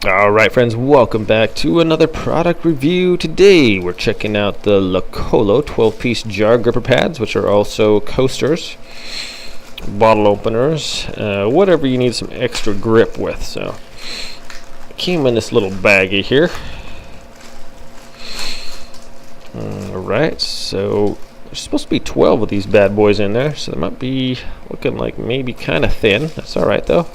Alright friends, welcome back to another product review. Today we're checking out the Locolo 12-piece jar gripper pads, which are also coasters, bottle openers, whatever you need some extra grip with. So it came in this little baggie here. Alright, so there's supposed to be 12 of these bad boys in there, so they might be looking like maybe kind of thin. That's alright though.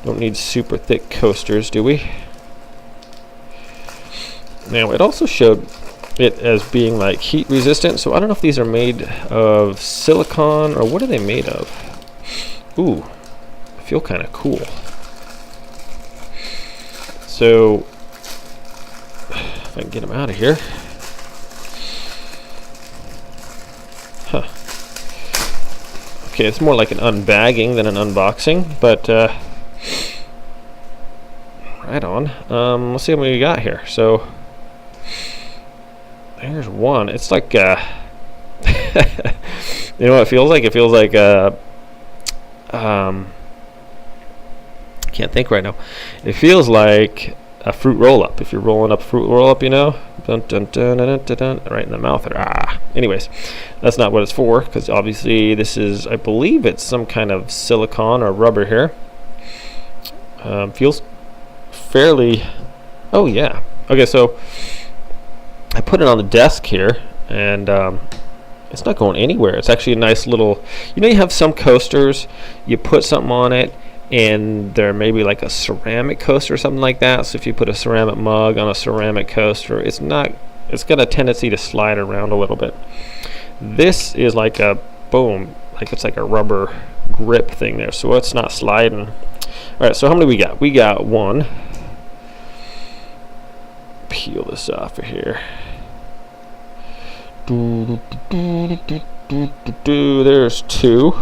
Don't need super thick coasters, do we? Now, it also showed it as being like heat resistant, so I don't know if these are made of silicone or what are they made of? Ooh, I feel kind of cool. So, if I can get them out of here. Huh. Okay, it's more like an unbagging than an unboxing, but right on. Let's see what we got here. So there's one. It's like you know what it feels like? It feels like can't think right now. It feels like a fruit roll-up. If you're rolling up a fruit roll-up, you know, dun, dun, dun, dun, dun, dun, right in the mouth. Anyways, that's not what it's for, because obviously this is, I believe it's some kind of silicone or rubber here. Feels fairly, oh yeah, okay, so I put it on the desk here and it's not going anywhere. It's actually a nice little, you know, you have some coasters, you put something on it and they're maybe like a ceramic coaster or something like that. So if you put a ceramic mug on a ceramic coaster, it's got a tendency to slide around a little bit. This is like a boom, like it's like a rubber grip thing there, so it's not sliding. Alright, so how many we got? We got one. Peel this off of here. There's two.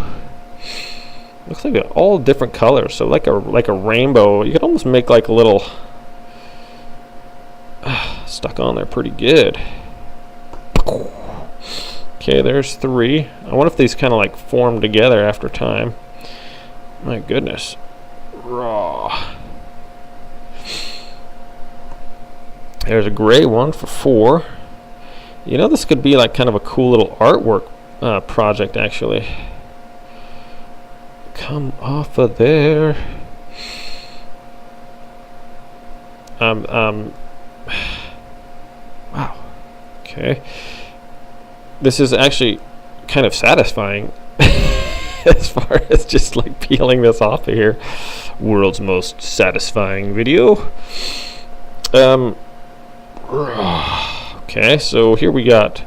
Looks like they're all different colors, so like a rainbow. You could almost make like a little stuck on there pretty good. Okay, there's three. I wonder if these kind of like form together after time. My goodness. Raw. There's a gray one for 4. You know, this could be like kind of a cool little artwork project actually. Come off of there. Wow. Okay. This is actually kind of satisfying as far as just like peeling this off of here. World's most satisfying video. Okay, so here we got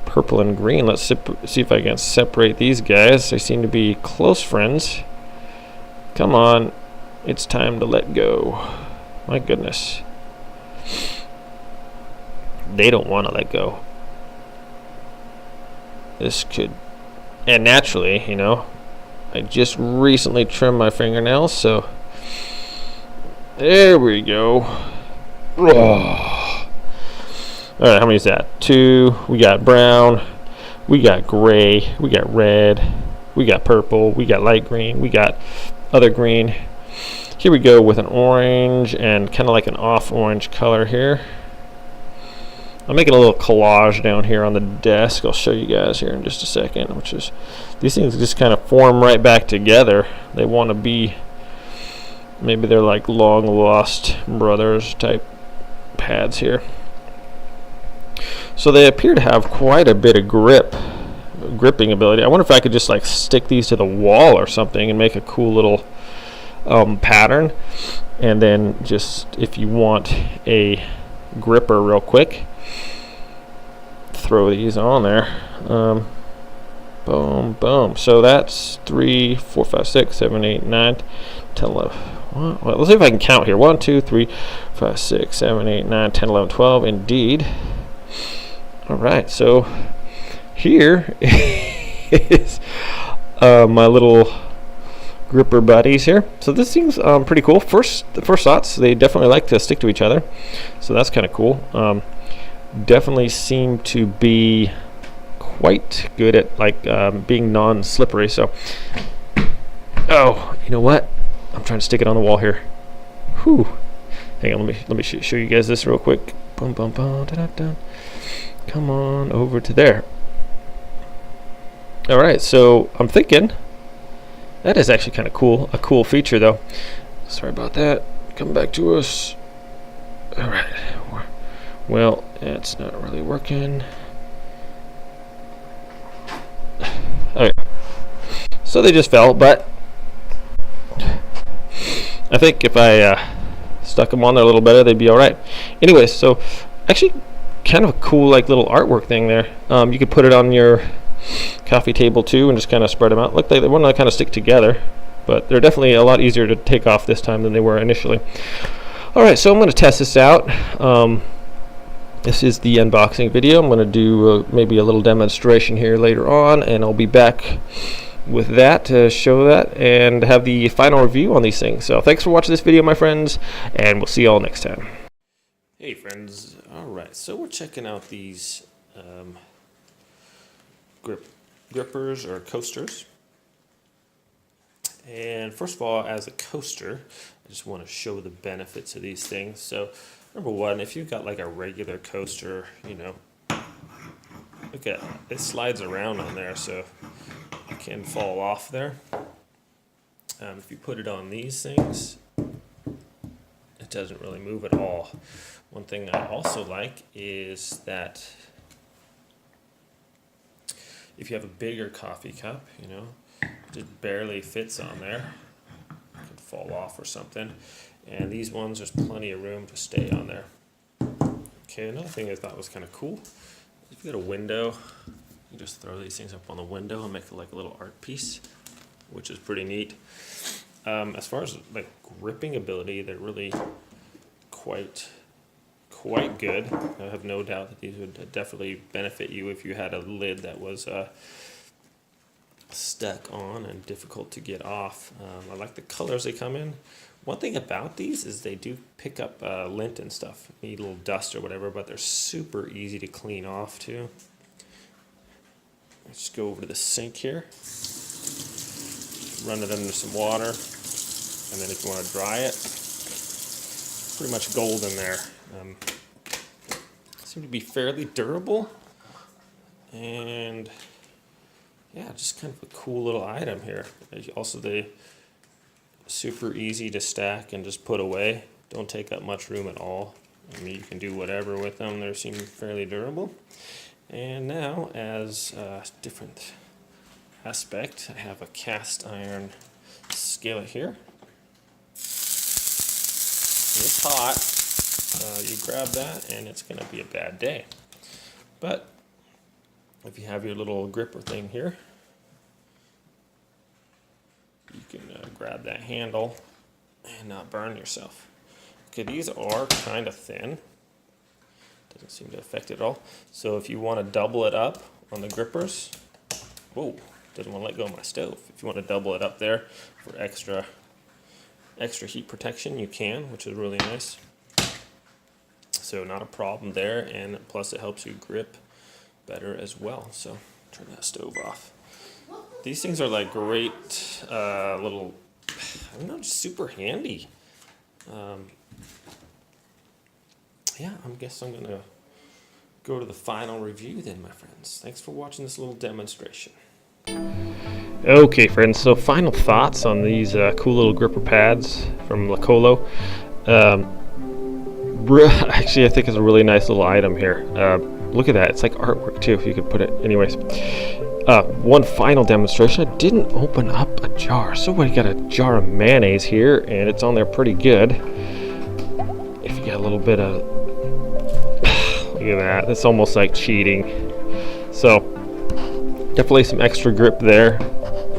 purple and green. Let's see if I can separate these guys. They seem to be close friends. Come on, it's time to let go. My goodness. They don't want to let go. This could, and naturally, you know, I just recently trimmed my fingernails, so there we go. Alright, how many is that? 2. We got brown, we got gray, we got red, we got purple, we got light green, we got other green. Here we go with an orange and kind of like an off orange color here. I'm making a little collage down here on the desk. I'll show you guys here in just a second, which is, these things just kind of form right back together. They want to be, maybe they're like long lost brothers type pads here. So they appear to have quite a bit of gripping ability. I wonder if I could just like stick these to the wall or something and make a cool little pattern. And then just, if you want a gripper real quick, throw these on there. Boom, boom. So that's 3, 4, 5, 6, 7, 8, 9, 10, 11. Well, let's see if I can count here. 1, 2, 3, 5, 6, 7, 8, 9, 10, 11, 12. Indeed. Alright, so here is my little gripper buddies here. So this seems pretty cool. The first thoughts, they definitely like to stick to each other, so that's kind of cool. Definitely seem to be quite good at like being non-slippery. So, oh, you know what? I'm trying to stick it on the wall here. Whew. Hang on, let me show you guys this real quick. Boom, boom, boom, da, da, da. Come on over to there. All right, so I'm thinking that is actually kind of cool. A cool feature, though. Sorry about that. Come back to us. All right. Well, it's not really working. Okay. So they just fell, but I think if I stuck them on there a little better, they'd be all right. Anyways, so actually kind of a cool like little artwork thing there. You could put it on your coffee table too and just kind of spread them out. Look, they want to kind of stick together, but they're definitely a lot easier to take off this time than they were initially. All right, so I'm going to test this out. This is the unboxing video. I'm going to do maybe a little demonstration here later on, and I'll be back with that to show that and have the final review on these things. So thanks for watching this video, my friends, and we'll see you all next time. Hey friends, all right, so we're checking out these grippers or coasters. And first of all, as a coaster, I just want to show the benefits of these things. So number one, if you've got like a regular coaster, you know, look at it slides around on there, so it can fall off there. If you put it on these things, it doesn't really move at all. One thing I also like is that if you have a bigger coffee cup, you know, it barely fits on there. It could fall off or something. And these ones, there's plenty of room to stay on there. Okay, another thing I thought was kind of cool, if you got a window, you just throw these things up on the window and make it like a little art piece, which is pretty neat. As far as like gripping ability, they're really quite good. I have no doubt that these would definitely benefit you if you had a lid that was stuck on and difficult to get off. I like the colors they come in. One thing about these is they do pick up lint and stuff. Need a little dust or whatever, but they're super easy to clean off too. Let's go over to the sink here. Run it under some water, and then if you want to dry it, pretty much gold in there. Seem to be fairly durable, and yeah, just kind of a cool little item here. Also, they super easy to stack and just put away. Don't take up much room at all. I mean, you can do whatever with them. They seem fairly durable. And now, as a different aspect, I have a cast iron skillet here. It's hot. You grab that and it's going to be a bad day. But if you have your little gripper thing here, you can grab that handle and not burn yourself. Okay, these are kind of thin. Doesn't seem to affect it at all. So if you want to double it up on the grippers, whoa, doesn't want to let go of my stove. If you want to double it up there for extra heat protection, you can, which is really nice. So not a problem there, and plus it helps you grip better as well. So turn that stove off. These things are like great little, I don't know, just super handy. Yeah, I guess I'm gonna go to the final review then, my friends. Thanks for watching this little demonstration. Okay, friends, so final thoughts on these cool little gripper pads from Locolo. Actually, I think it's a really nice little item here. Look at that, it's like artwork too, if you could put it. Anyways, one final demonstration. I didn't open up a jar, so we got a jar of mayonnaise here, and it's on there pretty good. If you got a little bit of, look at that, that's almost like cheating. So definitely some extra grip there.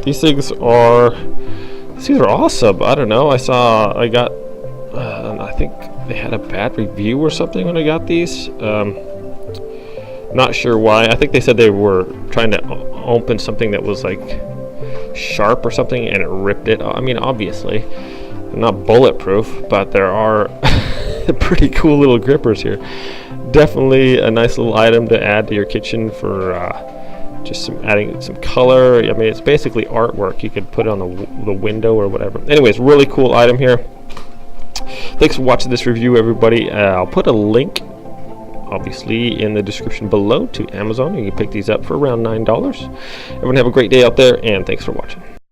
These things are awesome. I don't know, I think they had a bad review or something when I got these. Not sure why. I think they said they were trying to open something that was like sharp or something, and it ripped it. I mean, obviously they're not bulletproof, but there are pretty cool little grippers here. Definitely a nice little item to add to your kitchen for just adding some color. I mean, it's basically artwork. You could put it on the window or whatever. Anyways, really cool item here. Thanks for watching this review, everybody. I'll put a link, obviously, in the description below to Amazon. You can pick these up for around $9. Everyone have a great day out there, and thanks for watching.